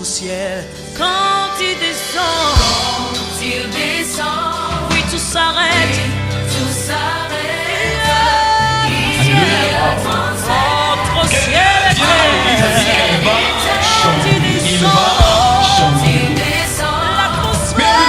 entre ciel. Quand il descend, oui, tout s'arrête. Tout s'arrête. Entre ciel et terre. Quand il descend, l'atmosphère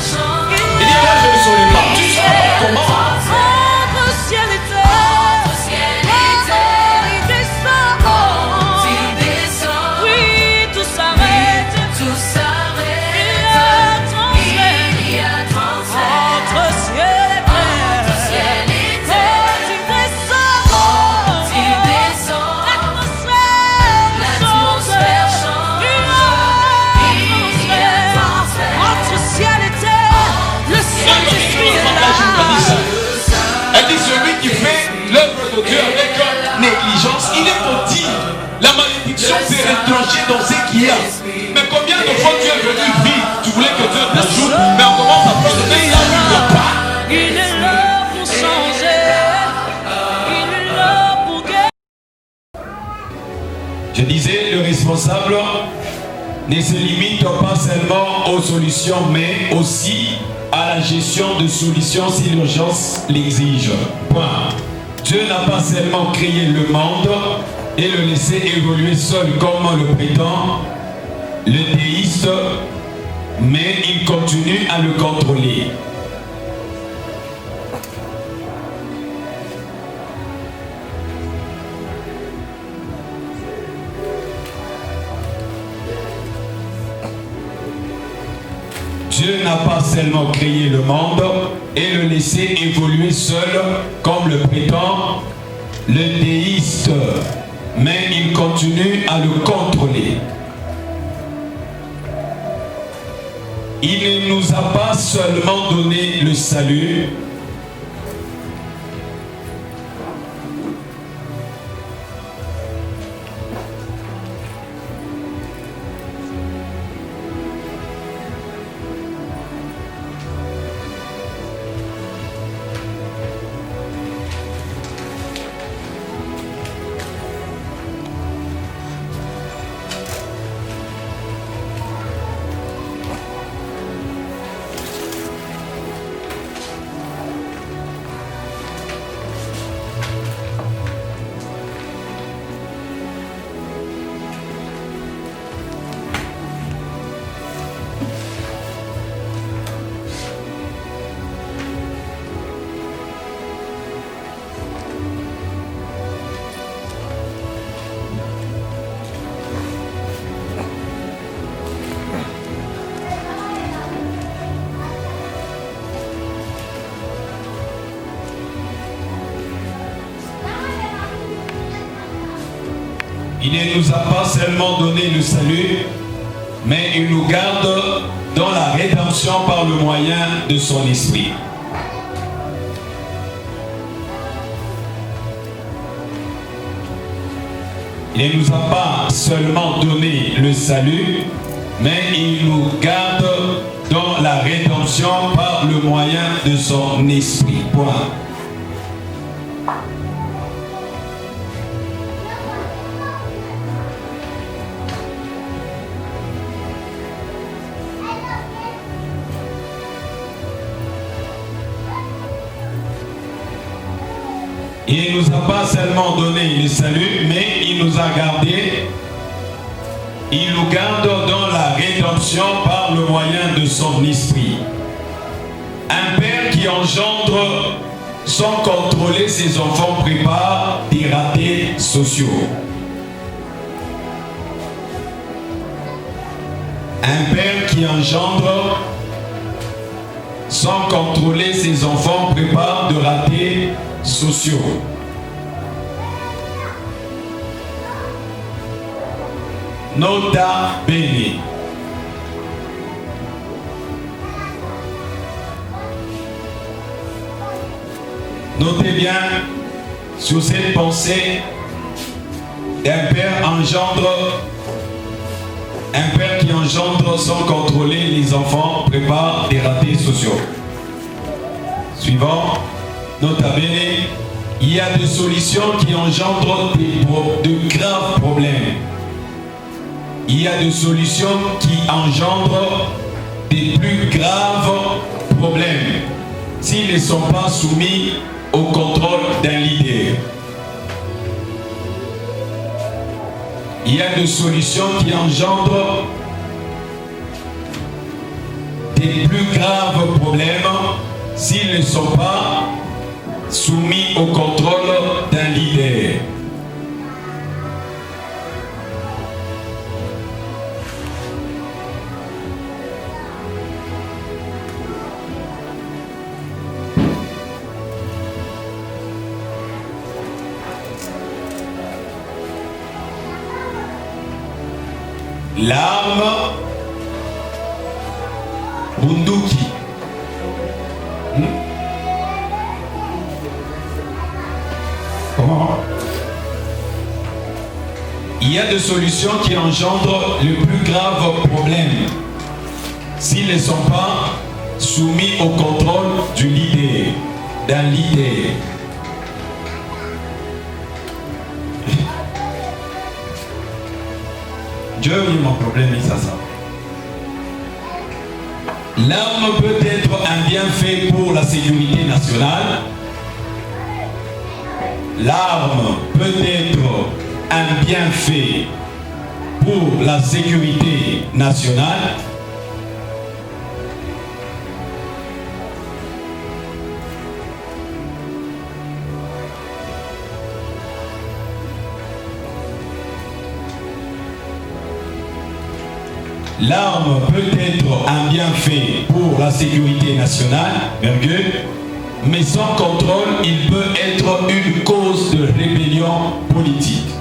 change. Il dit moi je ne saurais pas. Tu sauras comment? Entre ciel et terre. Il descend. Oui, tout s'arrête. Il y a transfert. Entre ciel et terre. Quand il descend, l'atmosphère change. Il y a transfert. Entre ciel et terre, le Saint-Esprit est là. Elle dit celui qui fait l'œuvre de Dieu avec négligence, il est maudit. La malédiction s'est retranchée dans ce qu'il y a. Mais combien de fois tu es venu vivre? Tu voulais que Dieu t'ajoute, mais on commence à prendre des là où il ne pas. Il est là pour changer. Il est là pour guérir. Je disais, le responsable ne se limite pas seulement aux solutions, mais aussi à la gestion de solutions si l'urgence l'exige. Point. Dieu n'a pas seulement créé le monde et le laissé évoluer seul comme le prétend le déiste, mais il continue à le contrôler. Dieu n'a pas seulement créé le monde et le laissé évoluer seul comme le prétend le déiste, mais il continue à le contrôler. Il ne nous a pas seulement donné le salut, il ne nous a pas seulement donné le salut, mais il nous garde dans la rédemption par le moyen de son esprit. Il ne nous a pas seulement donné le salut, mais il nous garde dans la rédemption par le moyen de son esprit. Point. Il ne nous a pas seulement donné le salut, mais il nous a gardés. Il nous garde dans la rédemption par le moyen de son esprit. Un père qui engendre sans contrôler ses enfants prépare des ratés sociaux. Un père qui engendre sans contrôler ses enfants prépare de ratés sociaux. Nota bene. Notez bien sur cette pensée d'un père un père qui engendre sans contrôler les enfants prépare des ratés sociaux. Suivant. Nota bene, il y a des solutions qui engendrent de graves problèmes. il y a des solutions qui engendrent des plus graves problèmes s'ils ne sont pas soumis au contrôle d'un leader. Il y a des solutions qui engendrent des plus graves problèmes s'ils ne sont pas soumis au contrôle d'un leader. L'arme bunduki. Comment? Il y a des solutions qui engendrent le plus grave problème s'ils ne sont pas soumis au contrôle du leader, d'un leader. Dieu est mon problème, ça. L'arme peut être un bienfait pour la sécurité nationale. L'arme peut être un bienfait pour la sécurité nationale. L'arme peut être un bienfait pour la sécurité nationale, mais sans contrôle, il peut être une cause de rébellion politique.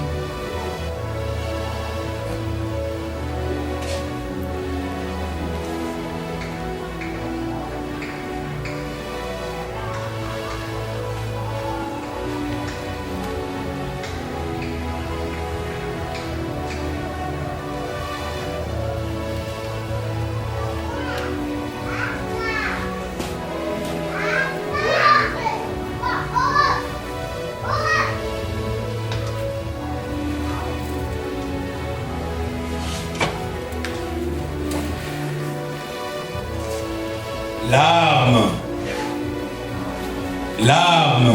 L'arme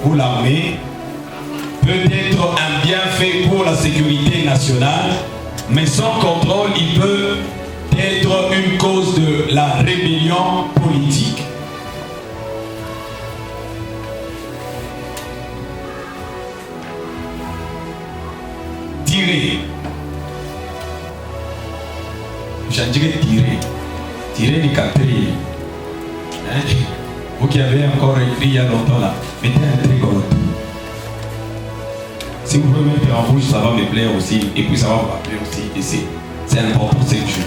ou l'armée peut être un bienfait pour la sécurité nationale, mais sans contrôle, il peut être une cause de la rébellion politique. Tirer. Je dirais tirer. Tirer les quatriers. Vous qui avez encore écrit il y a longtemps là, mettez un tricolore. Si vous pouvez mettre en rouge, ça va me plaire aussi. Et puis ça va me rappeler aussi. Et c'est important cette jour.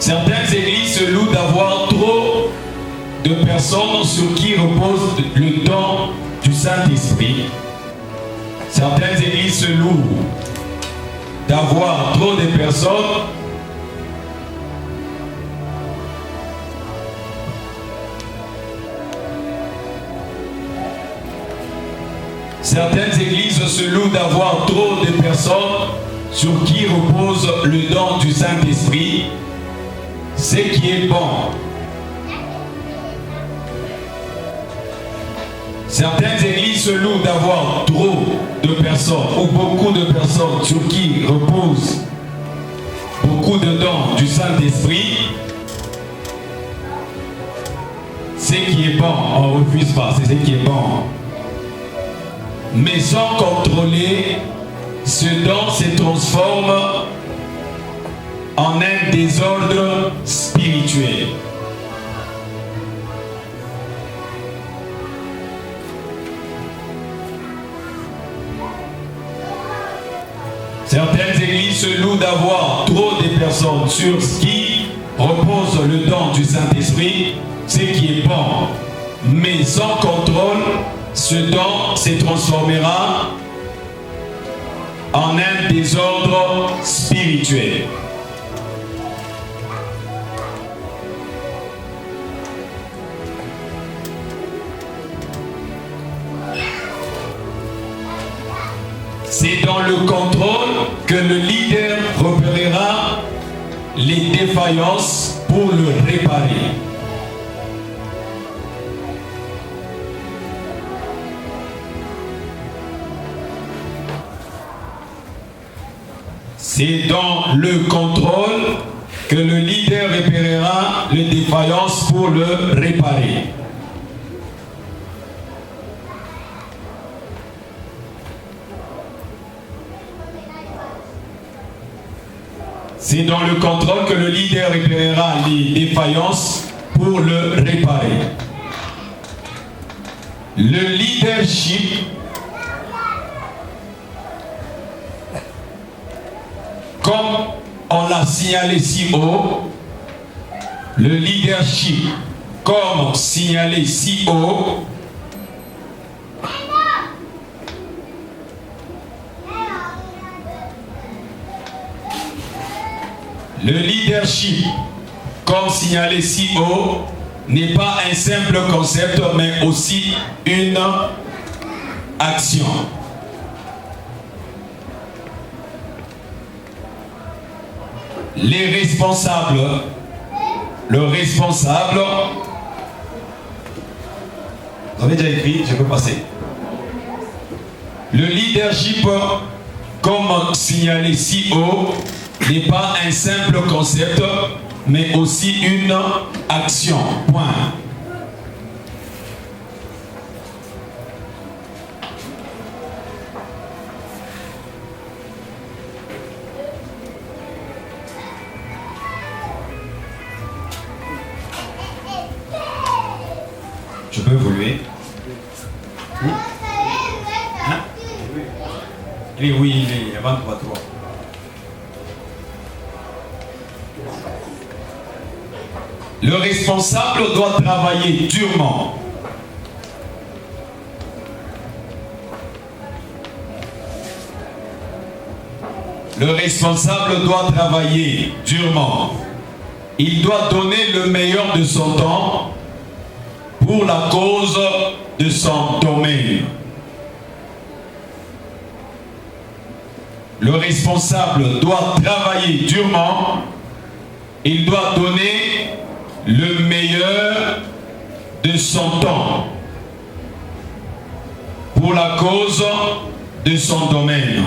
Certaines églises se louent d'avoir trop de personnes sur qui repose le don du Saint-Esprit. Certaines églises se louent d'avoir trop de personnes Certaines églises se louent d'avoir trop de personnes sur qui repose le don du Saint-Esprit, ce qui est bon. Certaines églises se louent d'avoir trop de personnes ou beaucoup de personnes sur qui repose beaucoup de dons du Saint-Esprit, ce qui est bon. On ne refuse pas, c'est ce qui est bon. Mais sans contrôler, ce don se transforme en un désordre spirituel. Certaines églises se louent d'avoir trop de personnes sur qui repose le don du Saint-Esprit, ce qui est bon. Mais sans contrôle, ce don se transformera en un désordre spirituel. C'est dans le contrôle que le leader repérera les défaillances pour le réparer. C'est dans le contrôle que le leader repérera les défaillances pour le réparer. C'est dans le contrôle que le leader repérera les défaillances pour le réparer. Le leadership comme on l'a signalé si haut, le leadership, comme signalé si haut, le leadership, comme signalé si haut, n'est pas un simple concept, mais aussi une action. Les responsables, le responsable, vous avez déjà écrit, je peux passer. Le leadership, comme signalé si haut, n'est pas un simple concept, mais aussi une action. Point. Je peux évoluer. Hein? Oui, il est avant 3. Le responsable doit travailler durement. Le responsable doit travailler durement. Il doit donner le meilleur de son temps pour la cause de son domaine. Le responsable doit travailler durement. Il doit donner le meilleur de son temps pour la cause de son domaine.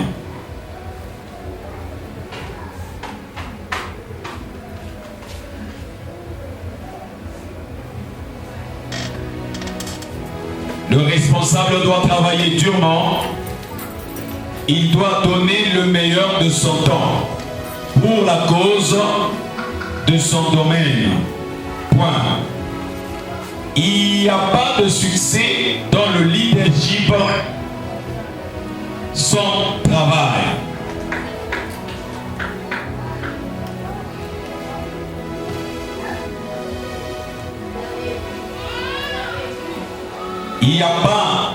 Le responsable doit travailler durement. Il doit donner le meilleur de son temps pour la cause de son domaine. Point. Il n'y a pas de succès dans le leadership sans travail. Il n'y a pas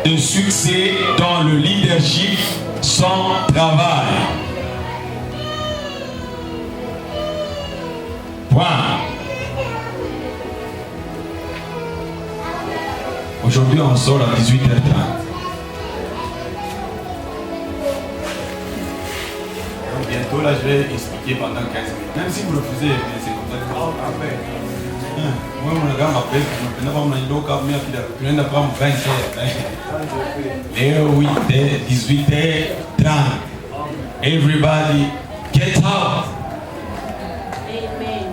de succès dans le leadership sans travail. Point. Aujourd'hui, on sort à 18h30. Bientôt, là, je vais expliquer pendant 15 minutes. Même si vous le faisiez, c'est comme ça que vous faites. Moi, mon gars m'appelle, je ne vais pas me prendre 20 heures. Et oui, 18h30. Everybody, get out. Amen.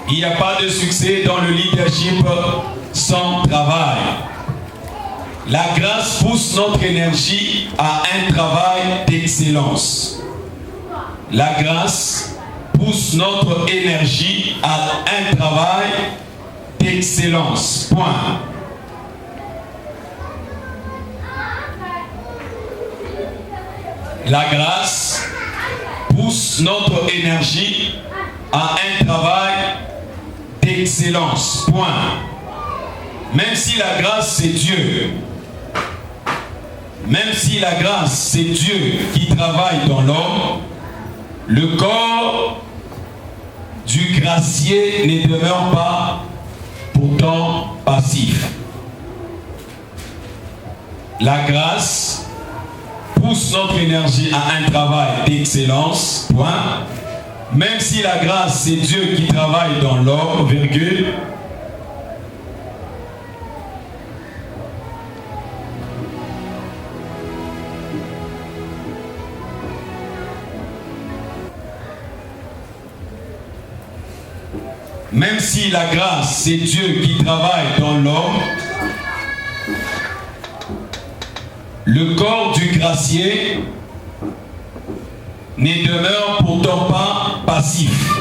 Il n'y a pas de succès dans le leadership sans travail. La grâce pousse notre énergie à un travail d'excellence. La grâce pousse notre énergie à un travail d'excellence. Point. La grâce pousse notre énergie à un travail d'excellence. Point. Même si la grâce c'est Dieu, même si la grâce c'est Dieu qui travaille dans l'homme, le corps du gracié ne demeure pas pourtant passif. La grâce pousse notre énergie à un travail d'excellence, point. Même si la grâce, c'est Dieu qui travaille dans l'homme, virgule. Même si la grâce, c'est Dieu qui travaille dans l'homme, le corps du gracier ne demeure pourtant pas passif.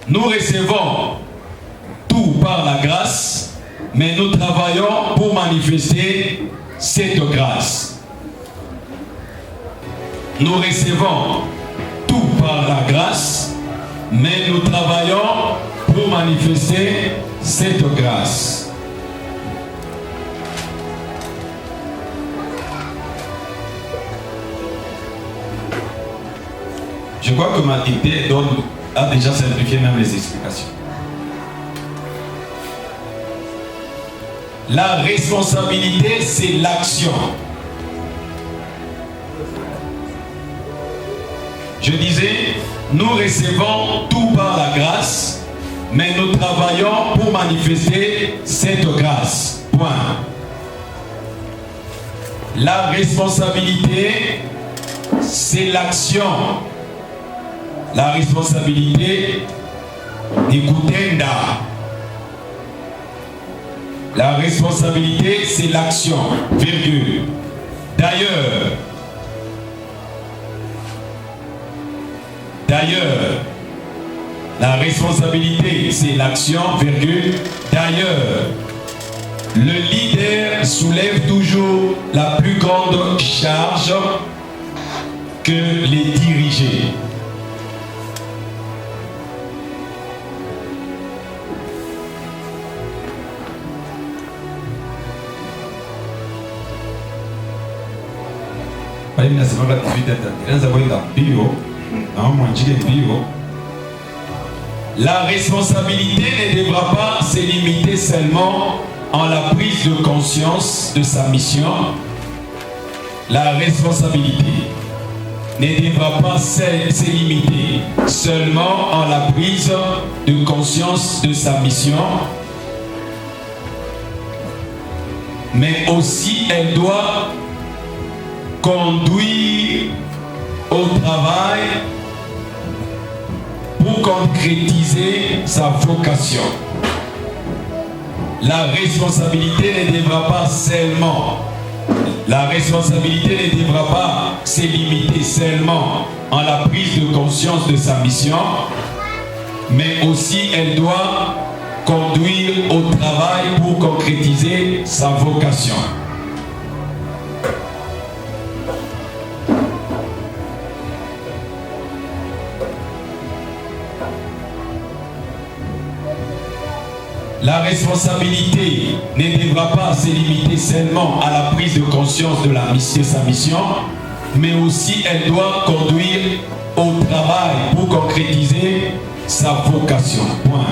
Nous recevons tout par la grâce, mais nous travaillons pour manifester cette grâce. Nous recevons tout par la grâce, mais nous travaillons pour manifester cette grâce. Je crois que ma idée a déjà simplifié même les explications. La responsabilité, c'est l'action. Je disais, nous recevons tout par la grâce, mais nous travaillons pour manifester cette grâce. Point. La responsabilité, c'est l'action. La responsabilité d'Ikutenda. La responsabilité, c'est l'action. Virgule. D'ailleurs, la responsabilité, c'est l'action, virgule. D'ailleurs, le leader soulève toujours la plus grande charge que les dirigés. La responsabilité ne devra pas se limiter seulement en la prise de conscience de sa mission. La responsabilité ne devra pas se limiter seulement en la prise de conscience de sa mission, mais aussi elle doit conduire au travail pour concrétiser sa vocation. La responsabilité ne devra pas seulement, la responsabilité ne devra pas se limiter seulement en la prise de conscience de sa mission, mais aussi elle doit conduire au travail pour concrétiser sa vocation. La responsabilité ne devra pas se limiter seulement à la prise de conscience de sa mission, mais aussi elle doit conduire au travail pour concrétiser sa vocation. Point.